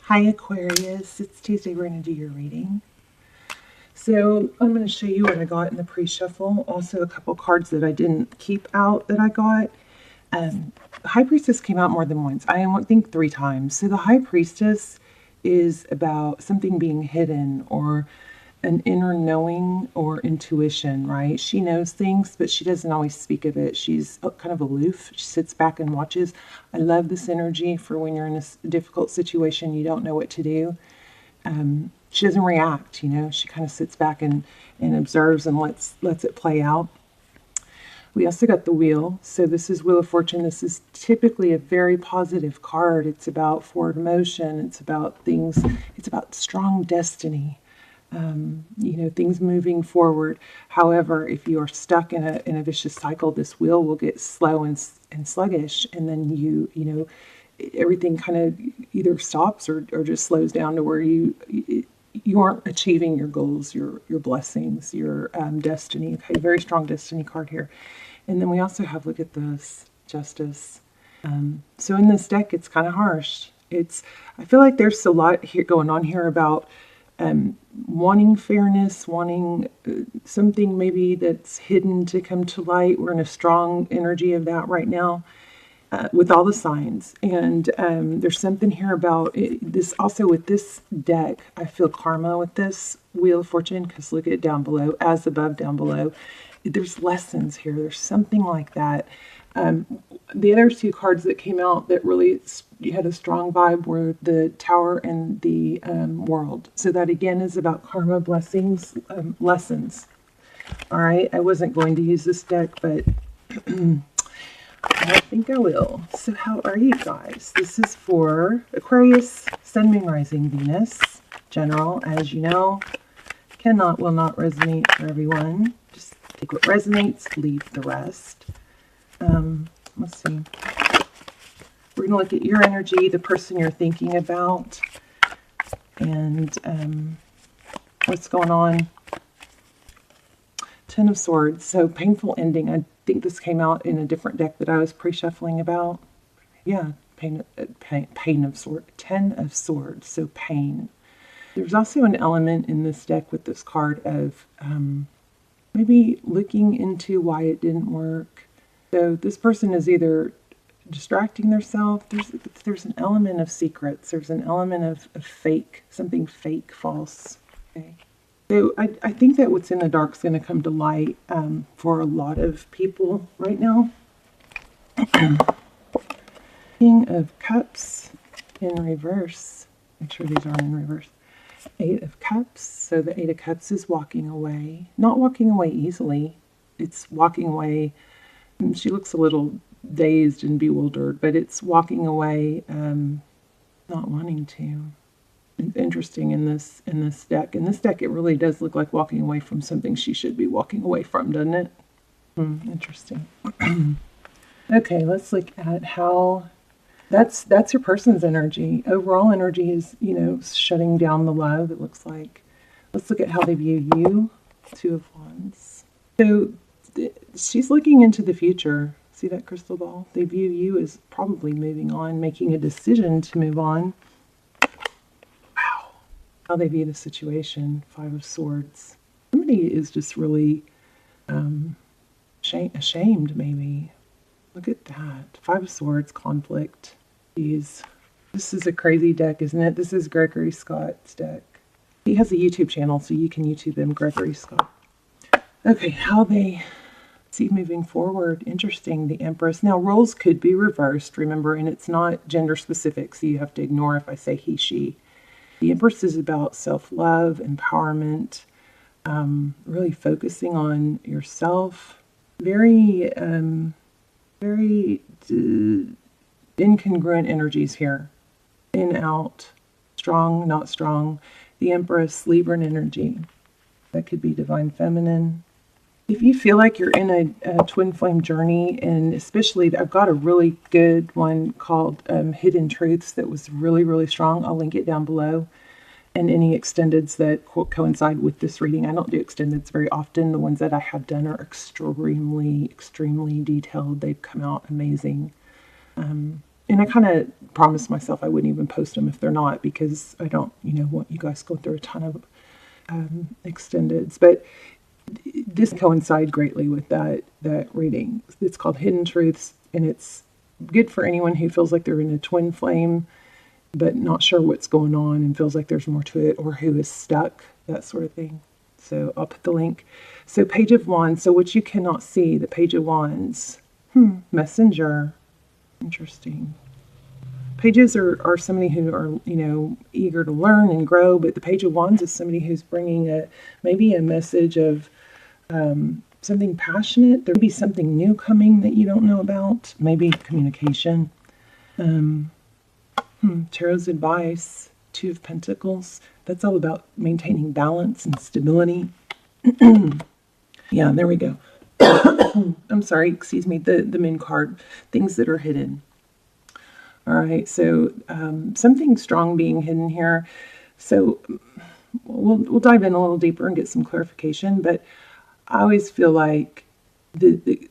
Hi Aquarius, it's Tuesday. We're going to do your reading. So I'm going to show you what I got in the pre-shuffle. Also a couple cards that I didn't keep out that I got. High Priestess came out more than once. I think 3 times. So the High Priestess is about something being hidden or an inner knowing or intuition, right? She knows things, but she doesn't always speak of it. She's kind of aloof. She sits back and watches. I love this energy for when you're in a difficult situation, you don't know what to do. She doesn't react, she kind of sits back and observes and lets it play out. We also got the Wheel. So this is Wheel of Fortune. This is typically a very positive card. It's about forward motion. It's about things. It's about strong destiny. Things moving forward. However, if you are stuck in a vicious cycle, this wheel will get slow and sluggish, and then everything kind of either stops or just slows down to where you aren't achieving your goals, your blessings, your destiny. Okay, very strong destiny card here. And then we also have, look at this, Justice. So in this deck, it's kind of harsh. I feel like there's a lot here going on here about wanting fairness, wanting something maybe that's hidden to come to light. We're in a strong energy of that right now with all the signs. And there's something here about this also with this deck. I feel karma with this Wheel of Fortune, because look at it down below, as above, down below. There's lessons here. There's something like that. The other 2 cards that came out that really had a strong vibe were the Tower and the World. So that again is about karma, blessings, lessons. All right, I wasn't going to use this deck, but I think I will. So how are you guys? This is for Aquarius, Sun, Moon, Rising, Venus. General, as you know, will not resonate for everyone. Just take what resonates, leave the rest. Let's see. We're going to look at your energy, the person you're thinking about, and what's going on. 10 of Swords. So painful ending. I think this came out in a different deck that I was pre-shuffling about. Yeah, pain of Swords. 10 of Swords. So pain. There's also an element in this deck with this card of maybe looking into why it didn't work. So this person is either distracting themselves. There's an element of secrets. There's an element of fake, something fake, false. Okay. So I think that what's in the dark is going to come to light for a lot of people right now. King of Cups in reverse. Make sure these aren't in reverse. 8 of Cups. So the 8 of Cups is walking away. Not walking away easily. It's walking away. She looks a little dazed and bewildered, but it's walking away, not wanting to. It's interesting in this deck. In this deck, it really does look like walking away from something she should be walking away from, doesn't it? Interesting. Okay, let's look at how that's your person's energy. Overall energy is, shutting down the love, it looks like. Let's look at how they view you. 2 of Wands. So she's looking into the future. See that crystal ball? They view you as probably moving on, making a decision to move on. Wow. How they view the situation. 5 of Swords. Somebody is just really ashamed, maybe. Look at that. 5 of Swords, conflict. Jeez. This is a crazy deck, isn't it? This is Gregory Scott's deck. He has a YouTube channel, so you can YouTube him, Gregory Scott. Okay, how they see moving forward. Interesting, the Empress. Now, roles could be reversed, remember, and it's not gender specific, so you have to ignore if I say he, she. The Empress is about self-love, empowerment, really focusing on yourself. Very incongruent energies here. In, out, strong, not strong. The Empress, Libran energy. That could be divine feminine. If you feel like you're in a twin flame journey, and especially I've got a really good one called Hidden Truths that was really, really strong. I'll link it down below. And any extendeds that coincide with this reading. I don't do extendeds very often. The ones that I have done are extremely, extremely detailed. They've come out amazing. And I kind of promised myself I wouldn't even post them if they're not, because I don't, want you guys going through a ton of extendeds. But this coincides greatly with that reading. It's called Hidden Truths, and it's good for anyone who feels like they're in a twin flame, but not sure what's going on and feels like there's more to it, or who is stuck, that sort of thing. So I'll put the link. So Page of Wands. So what you cannot see, the Page of Wands. Messenger. Interesting. Pages are somebody who are, eager to learn and grow, but the Page of Wands is somebody who's bringing maybe a message of something passionate. There may be something new coming that you don't know about. Maybe communication. Tarot's advice. Two of Pentacles. That's all about maintaining balance and stability. Yeah, there we go. I'm sorry, excuse me, the Moon card. Things that are hidden. All right, so something strong being hidden here. So we'll dive in a little deeper and get some clarification. But I always feel like the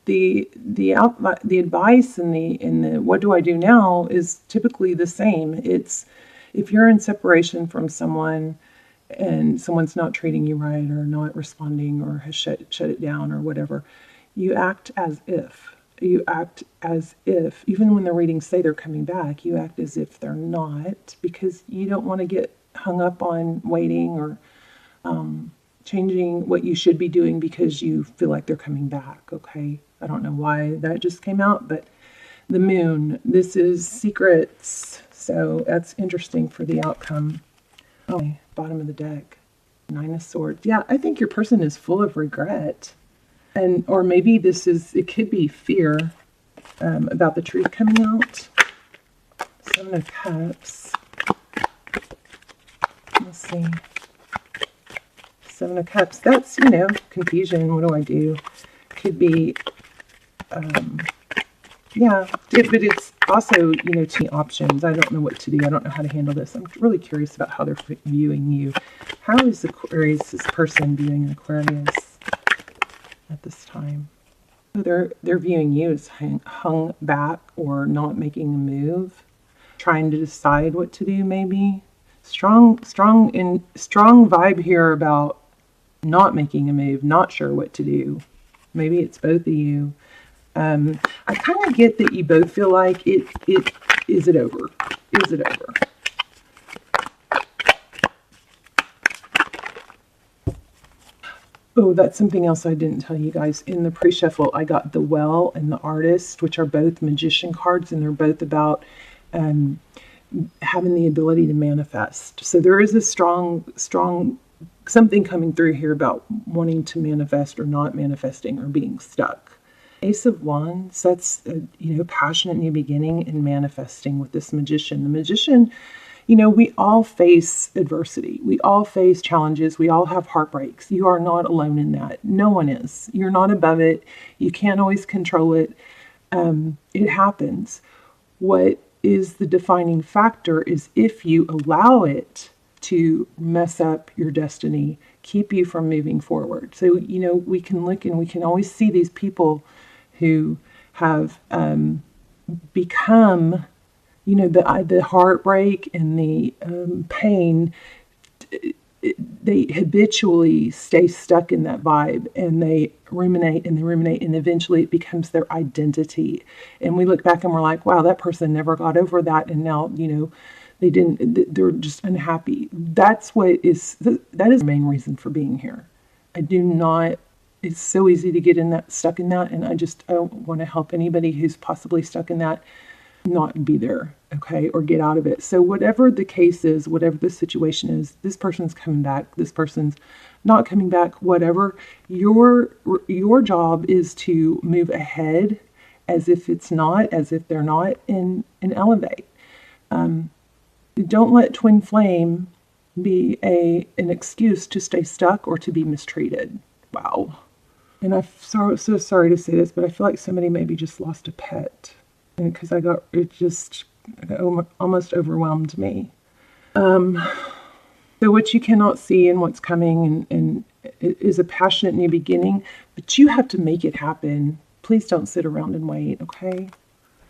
advice and the what do I do now is typically the same. It's if you're in separation from someone and someone's not treating you right, or not responding, or has shut it down, or whatever, you act as if. You act as if, even when the readings say they're coming back, you act as if they're not, because you don't want to get hung up on waiting or changing what you should be doing because you feel like they're coming back, okay? I don't know why that just came out, but the Moon, this is secrets, so that's interesting for the outcome. Oh, bottom of the deck, Nine of Swords. Yeah, I think your person is full of regret. Or maybe it could be fear about the truth coming out. Seven of Cups. Let's see. Seven of Cups. That's, confusion. What do I do? Could be, yeah. But it's also, two options. I don't know what to do. I don't know how to handle this. I'm really curious about how they're viewing you. How is Aquarius, this person, viewing Aquarius at this time? They're viewing you as hung back or not making a move, trying to decide what to do. Maybe strong vibe here about not making a move, not sure what to do. Maybe it's both of you. I kind of get that you both feel like is it over? Is it over? Oh, that's something else I didn't tell you guys. In the pre-shuffle, I got the Well and the Artist, which are both magician cards, and they're both about having the ability to manifest. So there is a strong something coming through here about wanting to manifest or not manifesting or being stuck. Ace of Wands, that's passionate new beginning and manifesting with this magician. The magician, we all face adversity. We all face challenges. We all have heartbreaks. You are not alone in that. No one is. You're not above it. You can't always control it. It happens. What is the defining factor is if you allow it to mess up your destiny, keep you from moving forward. So, we can look and we can always see these people who have become, the heartbreak and the pain, they habitually stay stuck in that vibe, and they ruminate, and eventually it becomes their identity. And we look back and we're like, wow, that person never got over that, and now, they're just unhappy. That is the main reason for being here. It's so easy to get stuck in that, and I don't want to help anybody who's possibly stuck in that not be there, okay, or get out of it. So whatever the case is, whatever the situation is, this person's coming back, this person's not coming back, whatever. Your job is to move ahead as if they're not, and elevate. Don't let twin flame be an excuse to stay stuck or to be mistreated. Wow. And I'm so sorry to say this, but I feel like somebody maybe just lost a pet. And because it almost overwhelmed me. So what you cannot see and what's coming and it is a passionate new beginning, but you have to make it happen. Please don't sit around and wait, okay?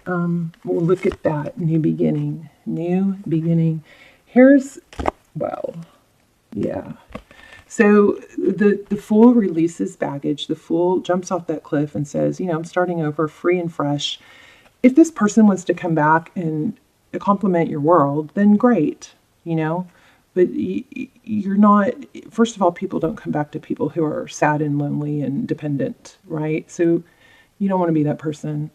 Well, look at that. New beginning. New beginning. Here's, well, yeah. So the Fool releases baggage. The Fool jumps off that cliff and says, you know, I'm starting over, free and fresh. If this person wants to come back and compliment your world, then great, you know. But you're not, first of all, people don't come back to people who are sad and lonely and dependent, right? So you don't want to be that person.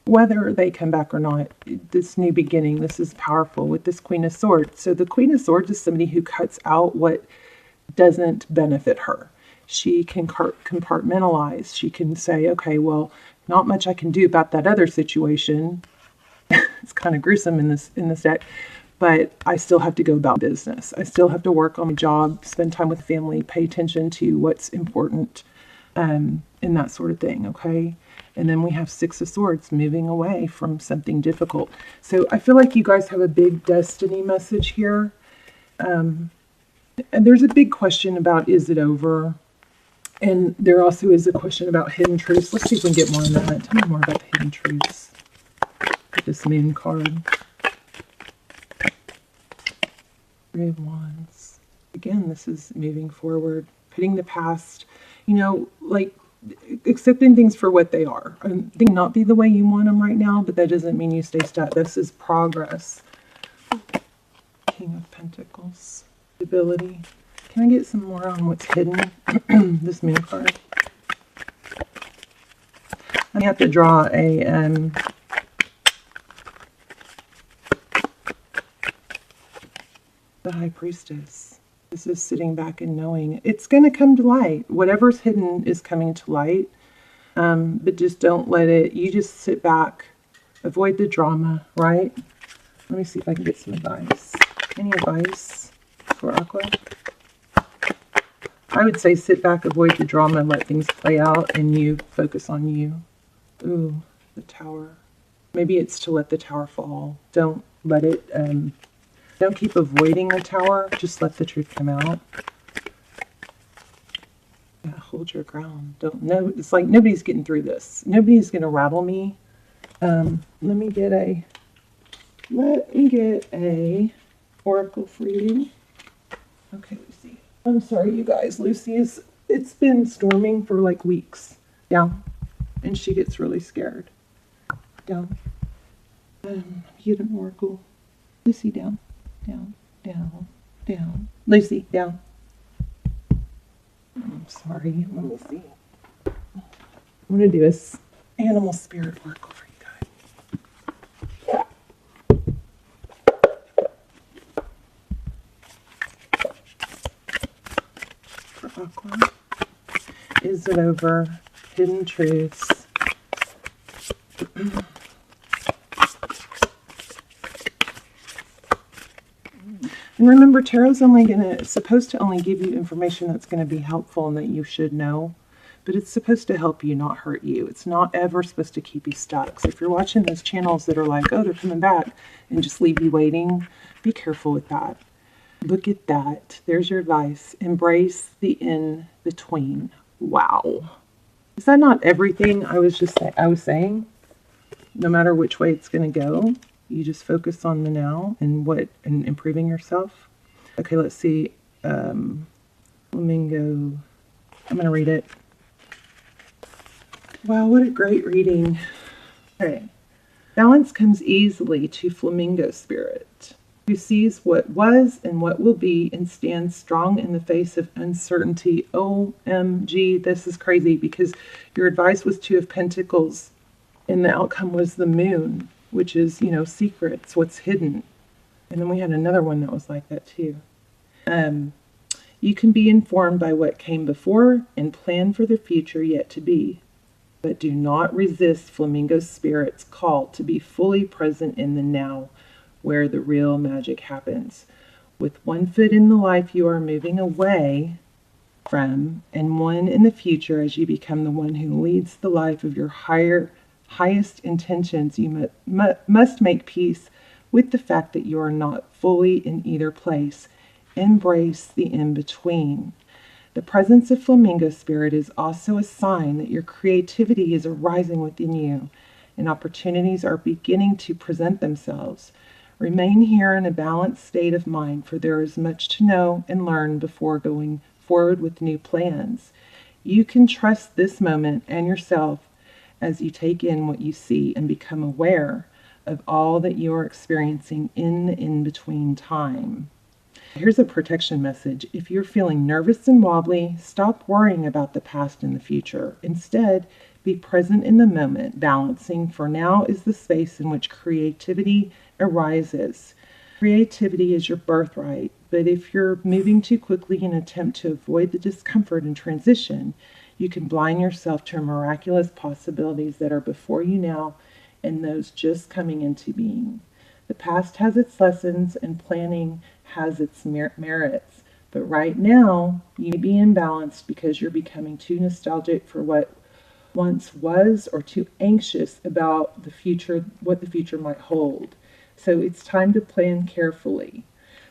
Whether they come back or not, this new beginning, this is powerful with this Queen of Swords. So the Queen of Swords is somebody who cuts out what doesn't benefit her. She can compartmentalize. She can say, okay, well, not much I can do about that other situation. It's kind of gruesome in this deck, but I still have to go about business. I still have to work on my job, spend time with family, pay attention to what's important, and that sort of thing, okay? And then we have Six of Swords, moving away from something difficult. So I feel like you guys have a big destiny message here. And there's a big question about, is it over? And there also is a question about hidden truths. Let's see if we can get more on that. Tell me more about the hidden truths. Get this Moon card. Three of Wands. Again, this is moving forward, putting the past, you know, like accepting things for what they are. They may not be the way you want them right now, but that doesn't mean you stay stuck. This is progress. King of Pentacles. Stability. Can I get some more on what's hidden? This Moon card. I have to draw a the High Priestess. This is sitting back and knowing it's going to come to light. Whatever's hidden is coming to light. But just don't let it, you just sit back, avoid the drama, right? Let me see if I can get some advice. Any advice for Aqua? I would say sit back, avoid the drama, let things play out, and you focus on you. Ooh, the Tower. Maybe it's to let the Tower fall. Don't let it, don't keep avoiding the Tower. Just let the truth come out. Yeah, hold your ground. Don't know. It's like nobody's getting through this. Nobody's going to rattle me. Let me get a oracle for you. Okay, Lucy. I'm sorry, you guys. It's been storming for like weeks. Down. And she gets really scared. Down. Get an oracle. Lucy, down. Down, down, down. Lucy, down. I'm sorry. Let me see. I'm going to do this animal spirit oracle for you guys. For Aqua. Is it over? Hidden truths. And remember, tarot's supposed to only give you information that's going to be helpful and that you should know. But it's supposed to help you, not hurt you. It's not ever supposed to keep you stuck. So if you're watching those channels that are like, oh, they're coming back, and just leave you waiting, be careful with that. Look at that. There's your advice. Embrace the in-between. Wow. Is that not everything I was saying? No matter which way it's going to go. You just focus on the now and improving yourself. Okay, let's see. Flamingo. I'm going to read it. Wow, what a great reading. Okay. Balance comes easily to Flamingo Spirit, who sees what was and what will be and stands strong in the face of uncertainty. OMG, this is crazy because your advice was Two of Pentacles and the outcome was the Moon, which is, you know, secrets, what's hidden. And then we had another one that was like that too. You can be informed by what came before and plan for the future yet to be. But do not resist Flamingo Spirit's call to be fully present in the now, where the real magic happens. With one foot in the life you are moving away from, and one in the future as you become the one who leads the life of your highest intentions, you must make peace with the fact that you are not fully in either place. Embrace the in-between. The presence of Flamingo Spirit is also a sign that your creativity is arising within you. and opportunities are beginning to present themselves. Remain here in a balanced state of mind, for there is much to know and learn before going forward with new plans. You can trust this moment and yourself as you take in what you see and become aware of all that you are experiencing in the in-between time. Here's a protection message. If you're feeling nervous and wobbly, stop worrying about the past and the future. Instead, be present in the moment, balancing, for now is the space in which creativity arises. Creativity is your birthright, but if you're moving too quickly in an attempt to avoid the discomfort and transition, you can blind yourself to miraculous possibilities that are before you now and those just coming into being. The past has its lessons and planning has its merits, but right now you may be imbalanced because you're becoming too nostalgic for what once was or too anxious about the future, what the future might hold. So it's time to plan carefully.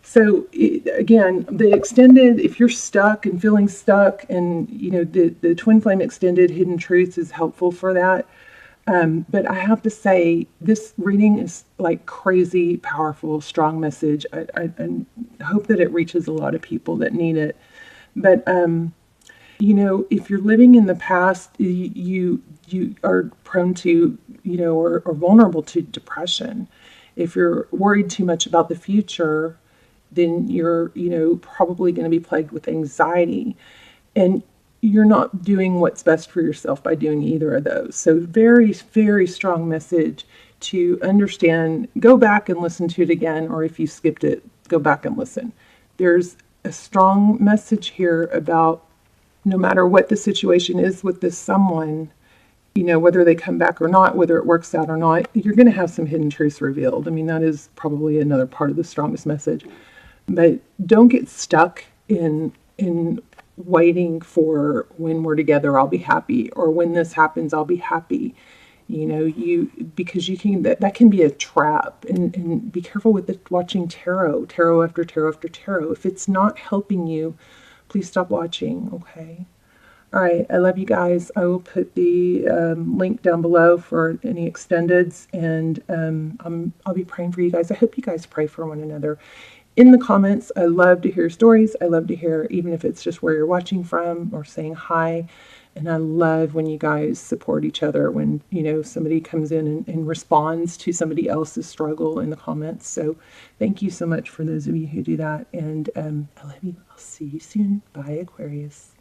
So again, the extended, if you're stuck and feeling stuck, and the Twin Flame Extended Hidden Truths is helpful for that. But I have to say, this reading is like crazy, powerful, strong message. I hope that it reaches a lot of people that need it. But if you're living in the past, you are prone to, or vulnerable to depression. If you're worried too much about the future, then you're, probably going to be plagued with anxiety. And you're not doing what's best for yourself by doing either of those. So very, very strong message to understand. Go back and listen to it again, or if you skipped it, go back and listen. There's a strong message here about no matter what the situation is with this someone, whether they come back or not, whether it works out or not, you're going to have some hidden truths revealed. I mean, that is probably another part of the strongest message. But don't get stuck in waiting for when we're together, I'll be happy, or when this happens, I'll be happy. Because you can, that can be a trap. And be careful with watching tarot after tarot after tarot. If it's not helping you, please stop watching. Okay. All right. I love you guys. I will put the link down below for any extendeds, and I'll be praying for you guys. I hope you guys pray for one another. In the comments, I love to hear stories. I love to hear, even if it's just where you're watching from or saying hi. And I love when you guys support each other, when, somebody comes in and responds to somebody else's struggle in the comments. So thank you so much for those of you who do that. And I love you. I'll see you soon. Bye, Aquarius.